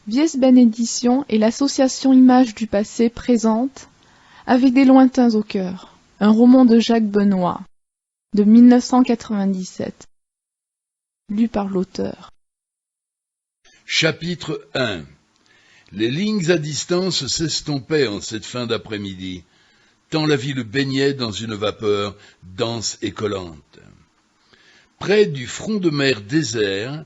Vies Benediction est l'association Images du passé présente Avec des lointains au cœur, un roman de Jacques Benoît, de 1997, lu par l'auteur. Chapitre 1. Les lignes à distance s'estompaient en cette fin d'après-midi, tant la ville baignait dans une vapeur dense et collante. Près du front de mer désert,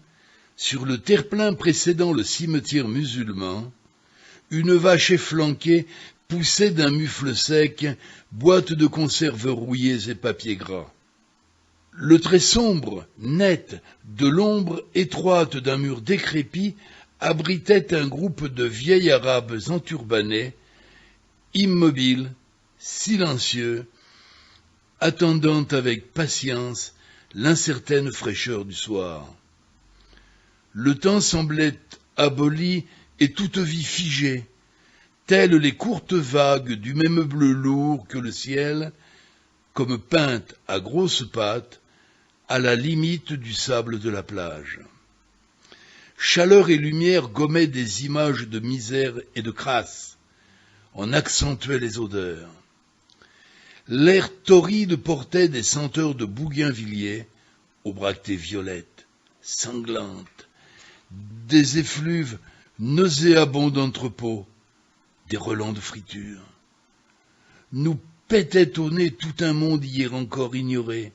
sur le terre-plein précédant le cimetière musulman, une vache efflanquée poussait d'un mufle sec, boîte de conserves rouillées et papier gras. Le trait sombre, net, de l'ombre étroite d'un mur décrépit abritait un groupe de vieils arabes enturbanés, immobiles, silencieux, attendant avec patience l'incertaine fraîcheur du soir. Le temps semblait aboli et toute vie figée, telles les courtes vagues du même bleu lourd que le ciel, comme peintes à grosses pattes, à la limite du sable de la plage. Chaleur et lumière gommaient des images de misère et de crasse, en accentuaient les odeurs. L'air torride portait des senteurs de bougainvilliers, aux bractées violettes, sanglantes, des effluves nauséabonds d'entrepôts, des relents de friture. Nous pétait au nez tout un monde hier encore ignoré,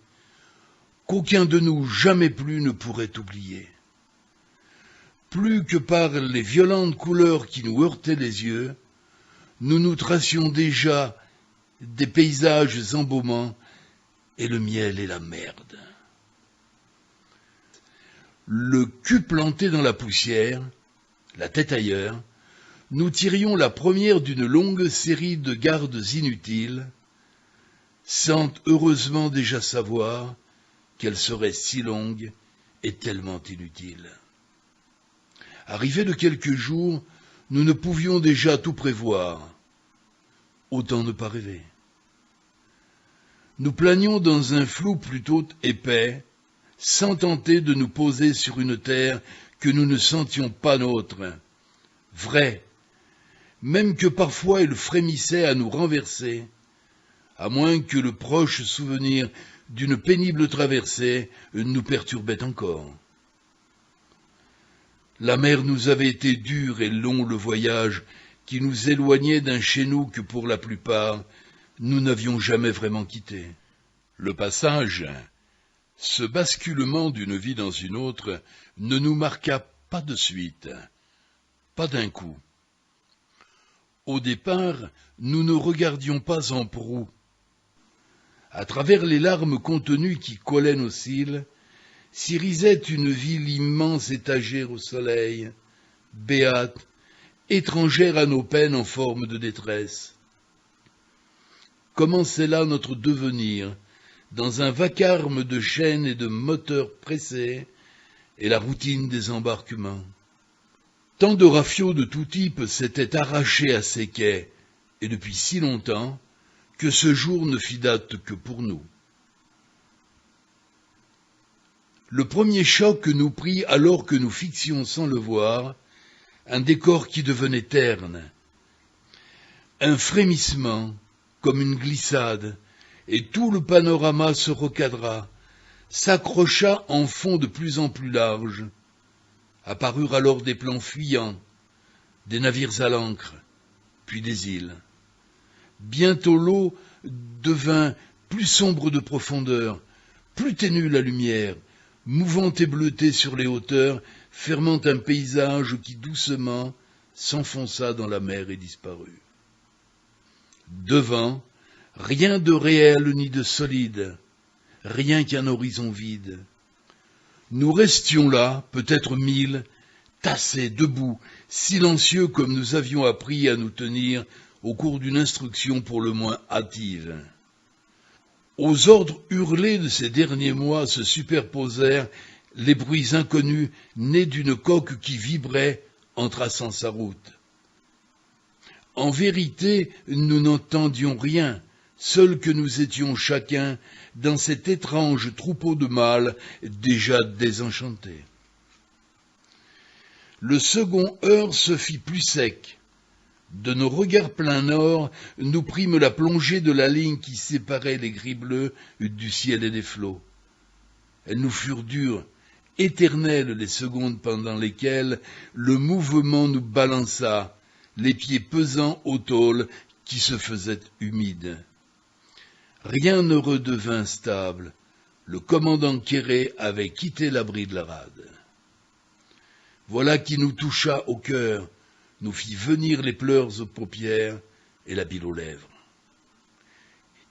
qu'aucun de nous jamais plus ne pourrait oublier. Plus que par les violentes couleurs qui nous heurtaient les yeux, nous nous tracions déjà des paysages embaumants et le miel et la merde. Le cul planté dans la poussière, la tête ailleurs, nous tirions la première d'une longue série de gardes inutiles, sans heureusement déjà savoir qu'elle serait si longue et tellement inutile. Arrivés de quelques jours, nous ne pouvions déjà tout prévoir. Autant ne pas rêver. Nous planions dans un flou plutôt épais, sans tenter de nous poser sur une terre que nous ne sentions pas nôtre, vraie, même que parfois elle frémissait à nous renverser, à moins que le proche souvenir d'une pénible traversée nous perturbait encore. La mer nous avait été dure et long le voyage qui nous éloignait d'un chez nous que pour la plupart nous n'avions jamais vraiment quitté. Le passage, ce basculement d'une vie dans une autre, ne nous marqua pas de suite, pas d'un coup. Au départ, nous ne regardions pas en proue. À travers les larmes contenues qui collaient nos cils, s'irisait une ville immense étagère au soleil, béate, étrangère à nos peines en forme de détresse. Commençait là notre devenir, dans un vacarme de chaînes et de moteurs pressés, et la routine des embarquements. Tant de rafiots de tout type s'étaient arrachés à ces quais, et depuis si longtemps, que ce jour ne fit date que pour nous. Le premier choc nous prit alors que nous fixions sans le voir un décor qui devenait terne. Un frémissement, comme une glissade, et tout le panorama se recadra, s'accrocha en fond de plus en plus large. Apparurent alors des plans fuyants, des navires à l'ancre, puis des îles. Bientôt l'eau devint plus sombre de profondeur, plus ténue la lumière, mouvante et bleutée sur les hauteurs, fermant un paysage qui doucement s'enfonça dans la mer et disparut. Devant, rien de réel ni de solide, rien qu'un horizon vide. Nous restions là, peut-être 1000, tassés, debout, silencieux comme nous avions appris à nous tenir au cours d'une instruction pour le moins hâtive. Aux ordres hurlés de ces derniers mois se superposèrent les bruits inconnus nés d'une coque qui vibrait en traçant sa route. En vérité, nous n'entendions rien, seuls que nous étions chacun dans cet étrange troupeau de mâles déjà désenchantés. Le second heurt se fit plus sec. De nos regards plein nord, nous prîmes la plongée de la ligne qui séparait les gris bleus du ciel et des flots. Elles nous furent dures, éternelles les secondes pendant lesquelles le mouvement nous balança, les pieds pesants au tôle qui se faisait humide. Rien ne redevint stable. Le commandant Quéré avait quitté l'abri de la rade. Voilà qui nous toucha au cœur, nous fit venir les pleurs aux paupières et la bile aux lèvres.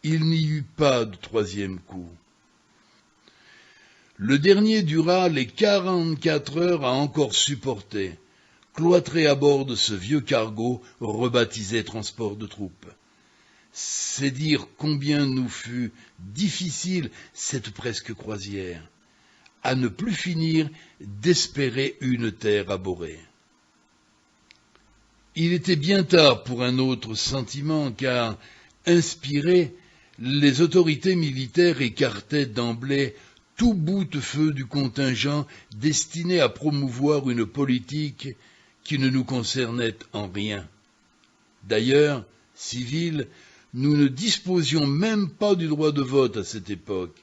Il n'y eut pas de troisième coup. Le dernier dura les 44 heures à encore supporter, cloîtré à bord de ce vieux cargo rebaptisé transport de troupes. C'est dire combien nous fut difficile cette presque croisière, à ne plus finir d'espérer une terre abhorrée. Il était bien tard pour un autre sentiment, car, inspirés, les autorités militaires écartaient d'emblée tout boute-feu du contingent destiné à promouvoir une politique qui ne nous concernait en rien. D'ailleurs, civils, nous ne disposions même pas du droit de vote à cette époque,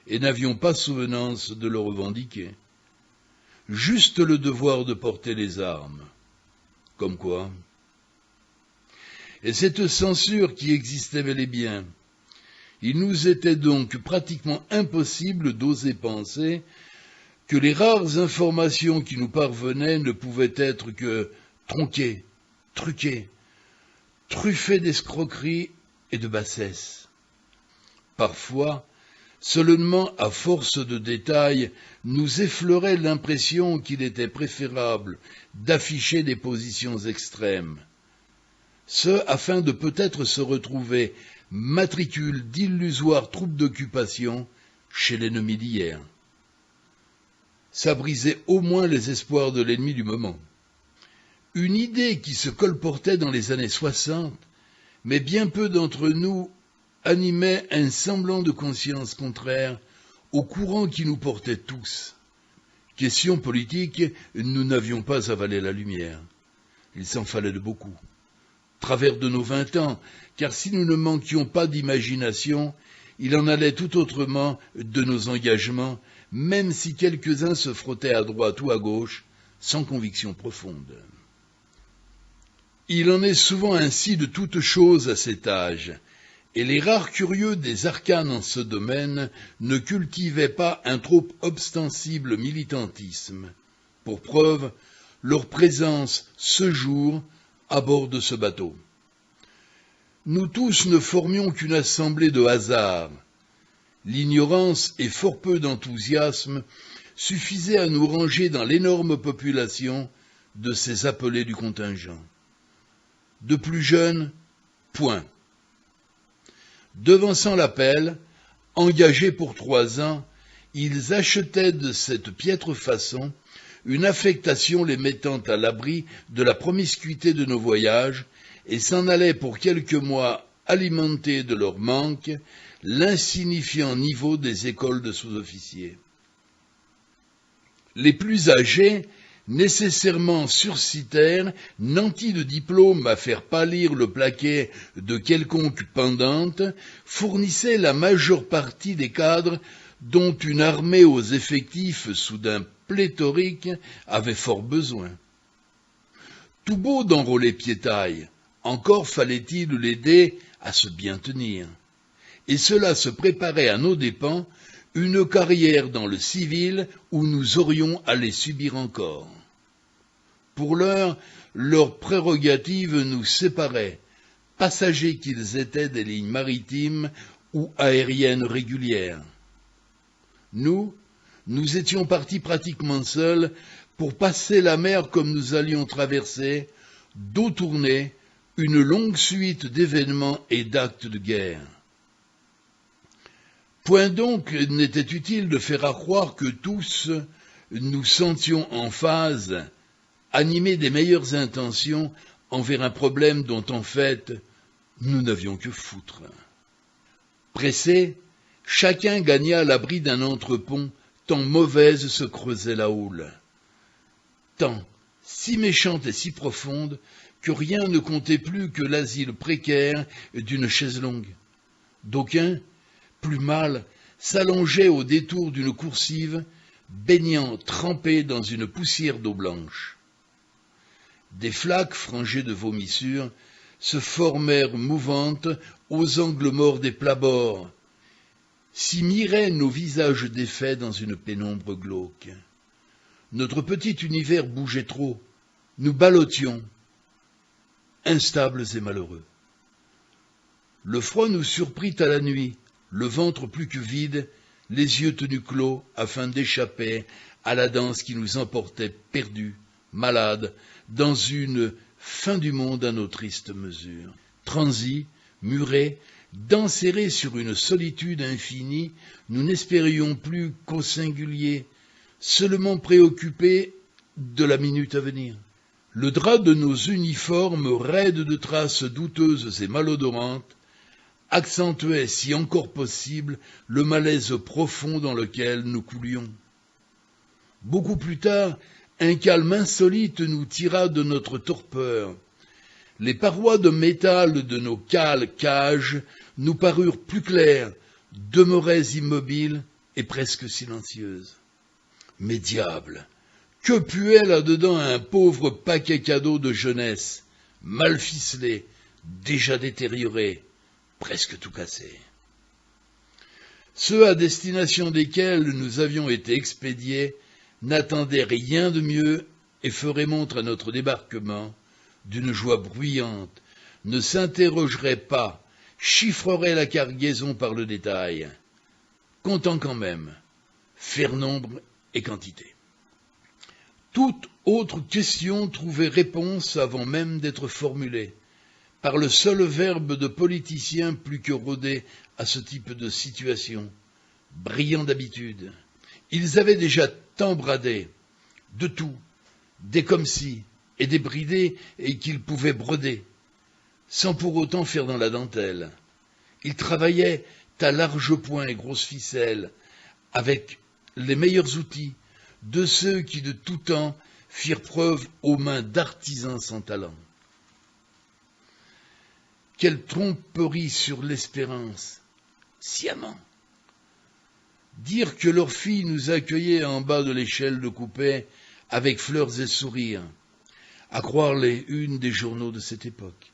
et n'avions pas souvenance de le revendiquer. Juste le devoir de porter les armes. Comme quoi. Et cette censure qui existait bel et bien, il nous était donc pratiquement impossible d'oser penser que les rares informations qui nous parvenaient ne pouvaient être que tronquées, truquées, truffées d'escroqueries et de bassesse. Parfois, seulement à force de détails, nous effleurait l'impression qu'il était préférable d'afficher des positions extrêmes, ce afin de peut-être se retrouver matricule d'illusoires troupes d'occupation chez l'ennemi d'hier. Ça brisait au moins les espoirs de l'ennemi du moment. Une idée qui se colportait dans les années 60, mais bien peu d'entre nous animait un semblant de conscience contraire au courant qui nous portait tous. Question politique, nous n'avions pas avalé la lumière. Il s'en fallait de beaucoup. Travers de nos 20 ans, car si nous ne manquions pas d'imagination, il en allait tout autrement de nos engagements, même si quelques-uns se frottaient à droite ou à gauche, sans conviction profonde. Il en est souvent ainsi de toutes choses à cet âge, et les rares curieux des arcanes en ce domaine ne cultivaient pas un trop ostensible militantisme. Pour preuve, leur présence ce jour à bord de ce bateau. Nous tous ne formions qu'une assemblée de hasard. L'ignorance et fort peu d'enthousiasme suffisaient à nous ranger dans l'énorme population de ces appelés du contingent. De plus jeunes, point. Devançant l'appel, engagés pour 3 ans, ils achetaient de cette piètre façon une affectation les mettant à l'abri de la promiscuité de nos voyages et s'en allaient pour quelques mois alimenter de leur manque l'insignifiant niveau des écoles de sous-officiers. Les plus âgés, nécessairement surcitaires, nantis de diplômes à faire pâlir le plaquet de quelconque pendante, fournissaient la majeure partie des cadres dont une armée aux effectifs soudain pléthoriques avait fort besoin. Tout beau d'enrôler Piétaille, encore fallait-il l'aider à se bien tenir. Et cela se préparait à nos dépens une carrière dans le civil où nous aurions à les subir encore. Pour l'heure, leurs prérogatives nous séparaient, passagers qu'ils étaient des lignes maritimes ou aériennes régulières. Nous étions partis pratiquement seuls pour passer la mer comme nous allions traverser, dos tourné, une longue suite d'événements et d'actes de guerre. Point donc n'était utile de faire accroire que tous nous sentions en phase, animés des meilleures intentions envers un problème dont en fait nous n'avions que foutre. Pressés, chacun gagna l'abri d'un entrepont, tant mauvaise se creusait la houle. Tant, si méchante et si profonde que rien ne comptait plus que l'asile précaire d'une chaise longue. D'aucuns, plus mâles, s'allongeaient au détour d'une coursive, baignant trempés dans une poussière d'eau blanche. Des flaques frangées de vomissures se formèrent mouvantes aux angles morts des plats-bords, s'y miraient nos visages défaits dans une pénombre glauque. Notre petit univers bougeait trop, nous ballottions, instables et malheureux. Le froid nous surprit à la nuit, le ventre plus que vide, les yeux tenus clos afin d'échapper à la danse qui nous emportait perdus, malades, dans une fin du monde à nos tristes mesures. Transis, murés, dents serrées sur une solitude infinie, nous n'espérions plus qu'au singulier, seulement préoccupés de la minute à venir. Le drap de nos uniformes, raides de traces douteuses et malodorantes, accentuait, si encore possible, le malaise profond dans lequel nous coulions. Beaucoup plus tard, un calme insolite nous tira de notre torpeur. Les parois de métal de nos cales cages nous parurent plus claires, demeuraient immobiles et presque silencieuses. Mais diable, que puait là-dedans un pauvre paquet cadeau de jeunesse, mal ficelé, déjà détérioré, presque tout cassé. Ceux à destination desquels nous avions été expédiés n'attendaient rien de mieux et feraient montre à notre débarquement d'une joie bruyante, ne s'interrogeraient pas, chiffreraient la cargaison par le détail, comptant quand même, faire nombre et quantité. Toute autre question trouvait réponse avant même d'être formulée, par le seul verbe de politicien plus que rodé à ce type de situation, brillant d'habitude. Ils avaient déjà tant bradé, de tout, des comme si et des bridés et qu'ils pouvaient broder, sans pour autant faire dans la dentelle. Ils travaillaient à large point et grosse ficelle, avec les meilleurs outils de ceux qui de tout temps firent preuve aux mains d'artisans sans talent. Quelle tromperie sur l'espérance, sciemment. Dire que leurs filles nous accueillaient en bas de l'échelle de coupé avec fleurs et sourires, à croire les unes des journaux de cette époque.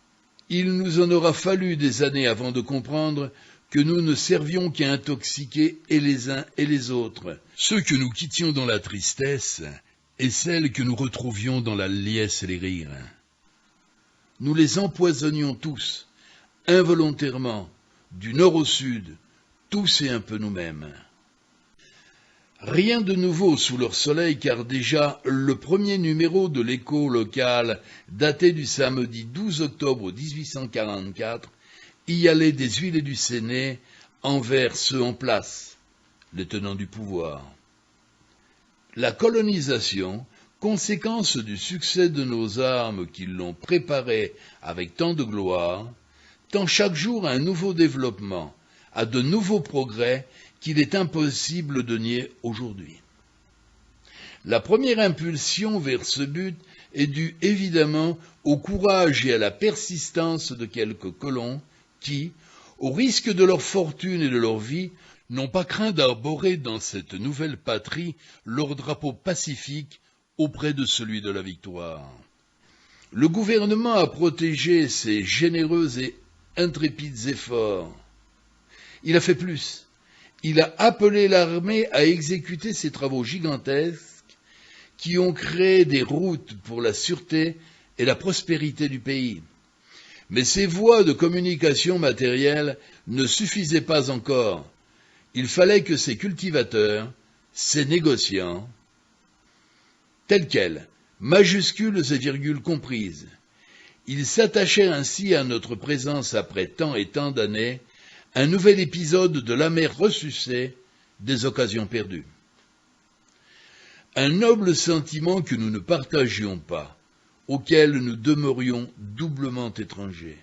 Il nous en aura fallu des années avant de comprendre que nous ne servions qu'à intoxiquer et les uns et les autres, ceux que nous quittions dans la tristesse et celles que nous retrouvions dans la liesse et les rires. Nous les empoisonnions tous, involontairement, du nord au sud, tous et un peu nous-mêmes. Rien de nouveau sous leur soleil, car déjà le premier numéro de l'écho local, daté du samedi 12 octobre 1844, y allait des huiles et du Séné envers ceux en place, les tenants du pouvoir. La colonisation, conséquence du succès de nos armes qui l'ont préparée avec tant de gloire, tend chaque jour à un nouveau développement, à de nouveaux progrès qu'il est impossible de nier aujourd'hui. La première impulsion vers ce but est due évidemment au courage et à la persistance de quelques colons qui, au risque de leur fortune et de leur vie, n'ont pas craint d'arborer dans cette nouvelle patrie leur drapeau pacifique auprès de celui de la victoire. Le gouvernement a protégé ces généreux et intrépides efforts. Il a fait plus. Il a appelé l'armée à exécuter ces travaux gigantesques qui ont créé des routes pour la sûreté et la prospérité du pays. Mais ces voies de communication matérielle ne suffisaient pas encore. Il fallait que ces cultivateurs, ces négociants, tels quels, majuscules et virgules comprises, ils s'attachaient ainsi à notre présence après tant et tant d'années, un nouvel épisode de l'amère ressucée des occasions perdues. Un noble sentiment que nous ne partagions pas, auquel nous demeurions doublement étrangers.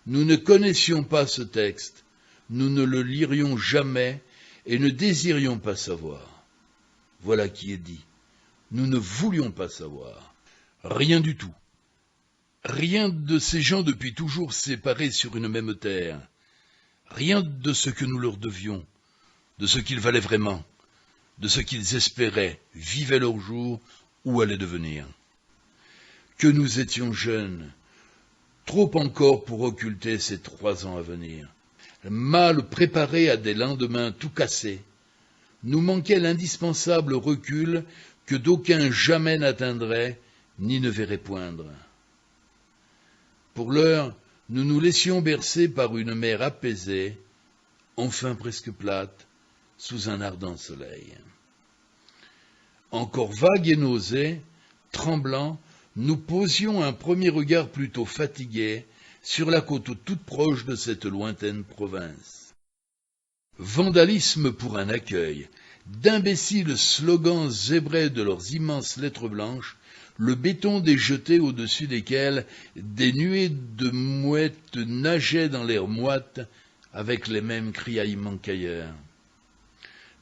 Nous ne connaissions pas ce texte, nous ne le lirions jamais et ne désirions pas savoir. Voilà qui est dit. Nous ne voulions pas savoir. Rien du tout. Rien de ces gens depuis toujours séparés sur une même terre. Rien de ce que nous leur devions, de ce qu'ils valaient vraiment, de ce qu'ils espéraient, vivaient leur jour ou allaient devenir. Que nous étions jeunes, trop encore pour occulter ces 3 ans à venir. Mal préparés à des lendemains tout cassés, nous manquait l'indispensable recul que d'aucuns jamais n'atteindraient ni ne verraient poindre. Pour l'heure, nous nous laissions bercer par une mer apaisée, enfin presque plate, sous un ardent soleil. Encore vagues et nausés, tremblants, nous posions un premier regard plutôt fatigué sur la côte toute proche de cette lointaine province. Vandalisme pour un accueil, d'imbéciles slogans zébrés de leurs immenses lettres blanches, le béton des jetées au-dessus desquels des nuées de mouettes nageaient dans l'air moite avec les mêmes criaillements qu'ailleurs.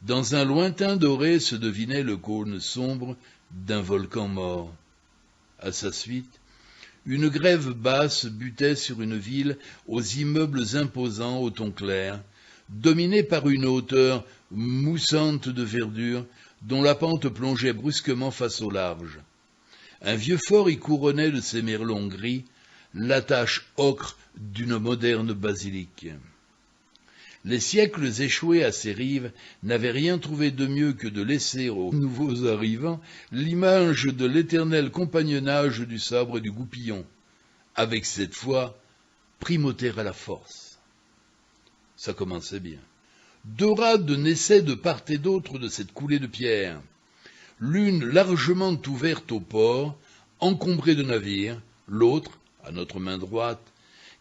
Dans un lointain doré se devinait le cône sombre d'un volcan mort. À sa suite, une grève basse butait sur une ville aux immeubles imposants au ton clair, dominée par une hauteur moussante de verdure dont la pente plongeait brusquement face au large. Un vieux fort y couronnait de ses merlons gris l'attache ocre d'une moderne basilique. Les siècles échoués à ces rives n'avaient rien trouvé de mieux que de laisser aux nouveaux arrivants l'image de l'éternel compagnonnage du sabre et du goupillon, avec cette fois primauté à la force. Ça commençait bien. 2 rades naissaient de part et d'autre de cette coulée de pierre, l'une largement ouverte au port, encombrée de navires, l'autre, à notre main droite,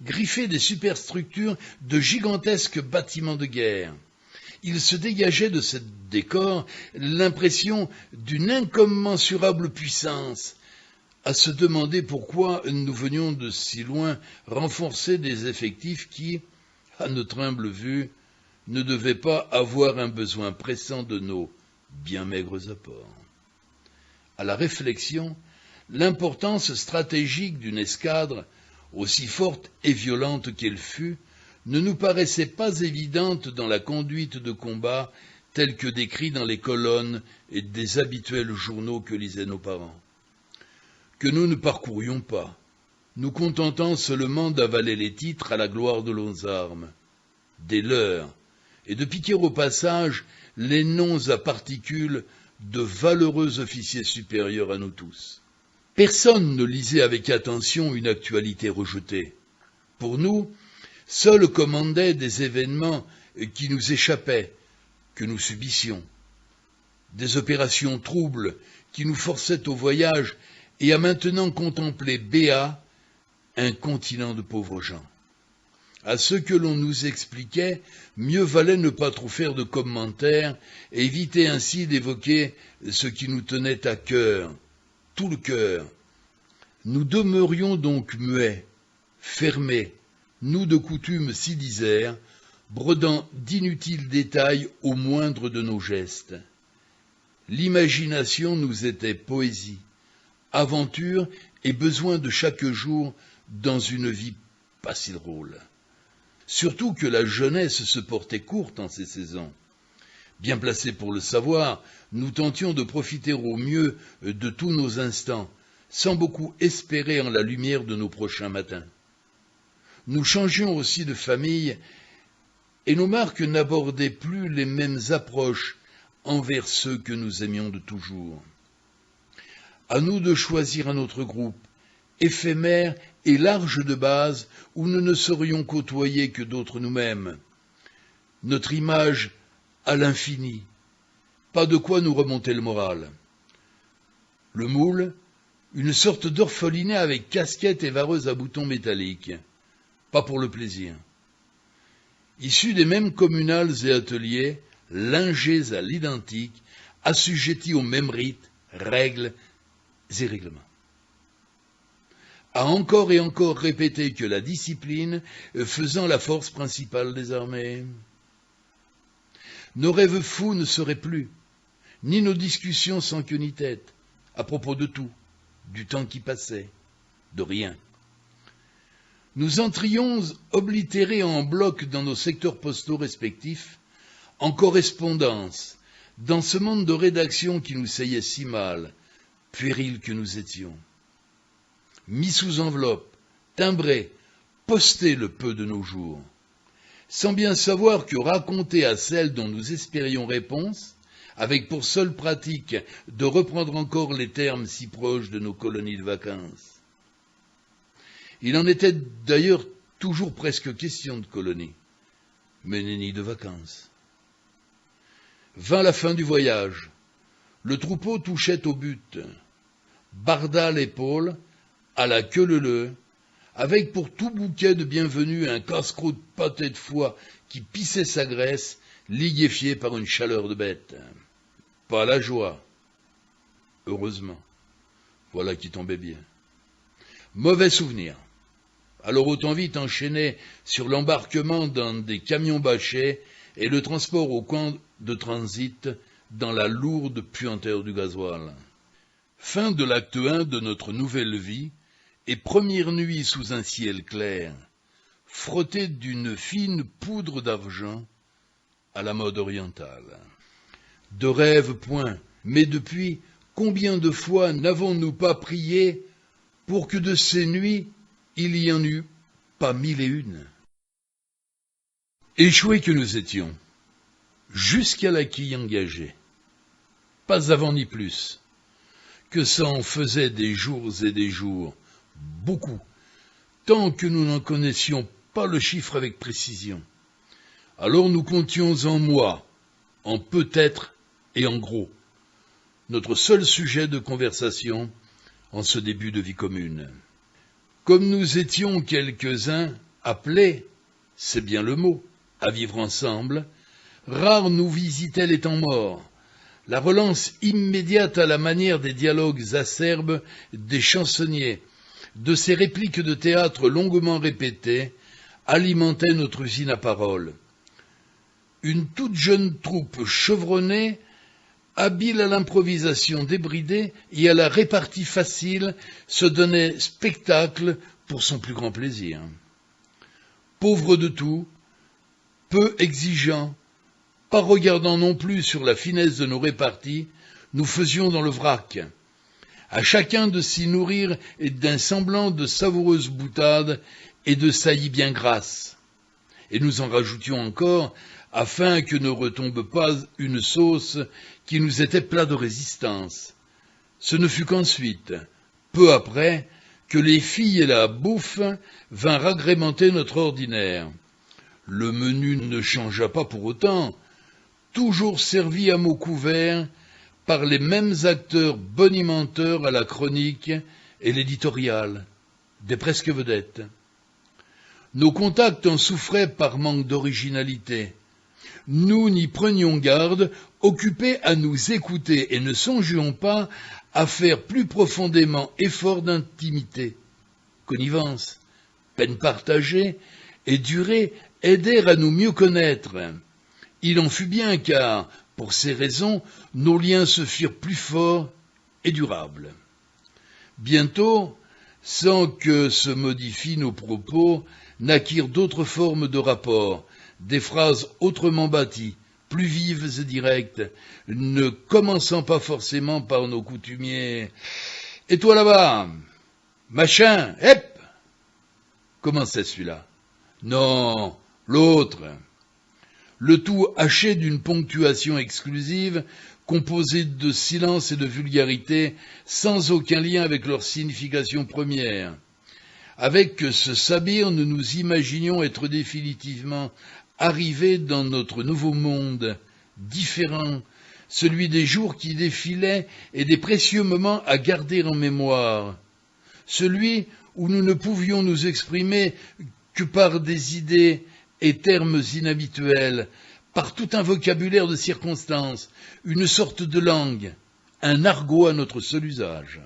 griffée des superstructures de gigantesques bâtiments de guerre. Il se dégageait de ce décor l'impression d'une incommensurable puissance, à se demander pourquoi nous venions de si loin renforcer des effectifs qui, à notre humble vue, ne devaient pas avoir un besoin pressant de nos bien maigres apports. À la réflexion, l'importance stratégique d'une escadre, aussi forte et violente qu'elle fût, ne nous paraissait pas évidente dans la conduite de combat telle que décrite dans les colonnes et des habituels journaux que lisaient nos parents. Que nous ne parcourions pas, nous contentant seulement d'avaler les titres à la gloire de nos armes, des leurs, et de piquer au passage les noms à particules de valeureux officiers supérieurs à nous tous. Personne ne lisait avec attention une actualité rejetée. Pour nous, seuls commandaient des événements qui nous échappaient, que nous subissions, des opérations troubles qui nous forçaient au voyage et à maintenant contempler béat un continent de pauvres gens. À ce que l'on nous expliquait, mieux valait ne pas trop faire de commentaires et éviter ainsi d'évoquer ce qui nous tenait à cœur, tout le cœur. Nous demeurions donc muets, fermés, nous de coutume si disaires, brodant d'inutiles détails au moindre de nos gestes. L'imagination nous était poésie, aventure et besoin de chaque jour dans une vie pas si drôle. Surtout que la jeunesse se portait courte en ces saisons. Bien placés pour le savoir, nous tentions de profiter au mieux de tous nos instants, sans beaucoup espérer en la lumière de nos prochains matins. Nous changions aussi de famille, et nos marques n'abordaient plus les mêmes approches envers ceux que nous aimions de toujours. À nous de choisir un autre groupe, éphémère et large de base, où nous ne serions côtoyés que d'autres nous-mêmes. Notre image à l'infini, pas de quoi nous remonter le moral. Le moule, une sorte d'orphelinat avec casquette et vareuse à boutons métalliques, pas pour le plaisir. Issus des mêmes communales et ateliers, lingés à l'identique, assujettis aux mêmes rites, règles et règlements. A encore et encore répété que la discipline faisant la force principale des armées. Nos rêves fous ne seraient plus, ni nos discussions sans queue ni tête, à propos de tout, du temps qui passait, de rien. Nous entrions oblitérés en bloc dans nos secteurs postaux respectifs, en correspondance, dans ce monde de rédaction qui nous seyait si mal, puérils que nous étions. Mis sous enveloppe, timbrés, postés le peu de nos jours, sans bien savoir que raconter à celles dont nous espérions réponse, avec pour seule pratique de reprendre encore les termes si proches de nos colonies de vacances. Il en était d'ailleurs toujours presque question de colonies, mais ni de vacances. Vint la fin du voyage. Le troupeau touchait au but. Barda à l'épaule, à la queue leu-leu, avec pour tout bouquet de bienvenue un casse-croûte pâté de foie qui pissait sa graisse, liquéfiée par une chaleur de bête. Pas la joie. Heureusement. Voilà qui tombait bien. Mauvais souvenir. Alors autant vite enchaîner sur l'embarquement dans des camions bâchés et le transport au camp de transit dans la lourde puanteur du gasoil. Fin de l'acte 1 de notre nouvelle vie et première nuit sous un ciel clair, frotté d'une fine poudre d'argent à la mode orientale. De rêve point, mais depuis, combien de fois n'avons-nous pas prié pour que de ces nuits, il y en eût pas 1001. Échoués que nous étions, jusqu'à la quille engagée, pas avant ni plus, que ça en faisait des jours et des jours, beaucoup, tant que nous n'en connaissions pas le chiffre avec précision. Alors nous comptions en mois, en peut-être et en gros, notre seul sujet de conversation en ce début de vie commune. Comme nous étions quelques-uns appelés, c'est bien le mot, à vivre ensemble, rares nous visitaient les temps morts. La relance immédiate à la manière des dialogues acerbes des chansonniers, de ces répliques de théâtre longuement répétées, alimentait notre usine à paroles. Une toute jeune troupe chevronnée, habile à l'improvisation débridée et à la répartie facile, se donnait spectacle pour son plus grand plaisir. Pauvre de tout, peu exigeant, pas regardant non plus sur la finesse de nos réparties, nous faisions dans le vrac, à chacun de s'y nourrir d'un semblant de savoureuse boutade et de saillies bien grasses. Et nous en rajoutions encore, afin que ne retombe pas une sauce qui nous était plat de résistance. Ce ne fut qu'ensuite, peu après, que les filles et la bouffe vinrent agrémenter notre ordinaire. Le menu ne changea pas pour autant, toujours servi à mots couverts par les mêmes acteurs bonimenteurs à la chronique et l'éditorial, des presque vedettes. Nos contacts en souffraient par manque d'originalité. Nous n'y prenions garde, occupés à nous écouter et ne songions pas à faire plus profondément effort d'intimité. Connivence, peine partagée et durée aidèrent à nous mieux connaître. Il en fut bien car, pour ces raisons, nos liens se firent plus forts et durables. Bientôt, sans que se modifient nos propos, naquirent d'autres formes de rapport, des phrases autrement bâties, plus vives et directes, ne commençant pas forcément par nos coutumiers « Et toi là-bas, machin, hep !» Comment c'est celui-là? Non, l'autre. Le tout haché d'une ponctuation exclusive, composée de silence et de vulgarité, sans aucun lien avec leur signification première. Avec ce sabir, nous nous imaginions être définitivement arrivés dans notre nouveau monde, différent, celui des jours qui défilaient et des précieux moments à garder en mémoire, celui où nous ne pouvions nous exprimer que par des idées et termes inhabituels, par tout un vocabulaire de circonstances, une sorte de langue, un argot à notre seul usage.